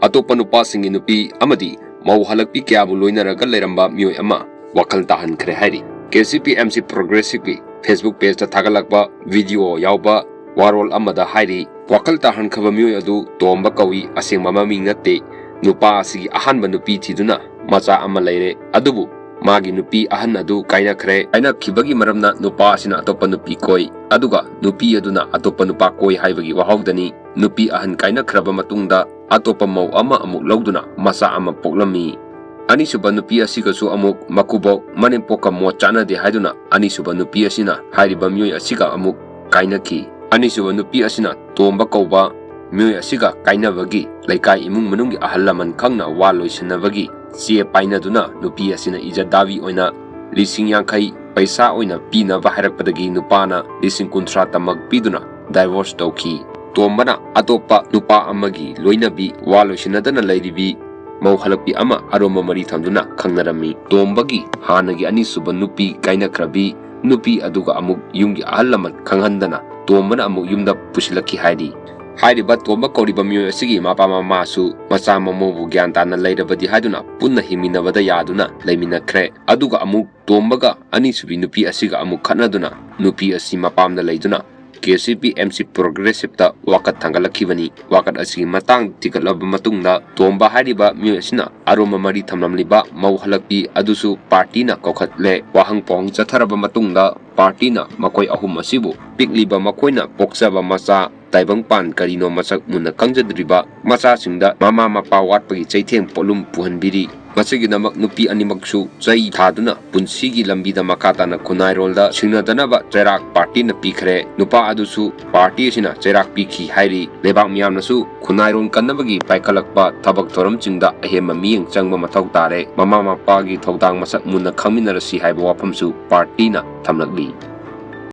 Atoppa nupasingi nupi amadi mau halakpi kyabu loinaraga leiramba mioi ama wakal tahankhre hairi. KCP-MC Progressive Facebook page ta thagalakba video yauba warol amada hairi wakal tahankhaba mioi adu tomba kawi asengma maming natte nupa asigi ahanba nupi thiduna macha ama leire adubu magi nupi ahan adu kainakhre khibagi maramna nupa asina atoppa nupi koi aduga nupi aduna atoppa nupa koi haibagi wahaudani nupi ahan kainakhraba matungda atoppa mau ama amuk lauduna macha ama poklami anisuba nupi asigasu amuk makubok manenpoka mo chanade haiduna anisuba nupi asina hairiba mioi asiga amuk kainaki anisuba nupi asina tomba kauba mioi asiga kainabagi laikai imung manungi ahalaman khangna waloisanabagi cie painaduna nupi asina ijadavi oina lising yankai paisa oina pinaba hairakpadagi nupana lising kunthra tamag piduna divorce tauki tombana atoppa nupa amagi loinabi waloisanadana lairibi mau halakpi ama aroma mari thamduna khangnarami tombagi hanagi anisuba nupi kainakrabi nupi aduga amuk yumgi ahalaman khanghandana tombana amuk yumda pusilaki hairi hairiba tomba kauriba mioi asigi mapa mamasu macha mamobu gyan tana leirabadi haiduna punna himinabada yaduna leiminakhre aduga amuk tombaga anisubi nupi asiga amuk khanaduna nupi asi mapamda leiduna KCP-MC Progressive ta wakat thangalakibani wakat asigi matang tigatlaba matungda tomba hairiba mioi asina aroma mari thamlamliba mau halakpi adusu party na kokhatle wahang pong chatharaba matungda party na makoi ahum asibu pikliba makoina poksaba macha taibang pan karino masak muna kangjadriba macha singda mama mapa watpagi chaitheng polum puhanbiri masigi namak nupi animaksu chai thaduna punsigi lambida makatana khunairolda singnadanaba chairak party na pikhre nupa adusu party sina chairak pikhi hairi lebak miyamnasu khunairon kannabagi paikalakpa thabak thoram chingda ahema miyeng changba mathau tare mama mapa gi thodang masak muna khangminarasi haiba wafamsu party na thamlakli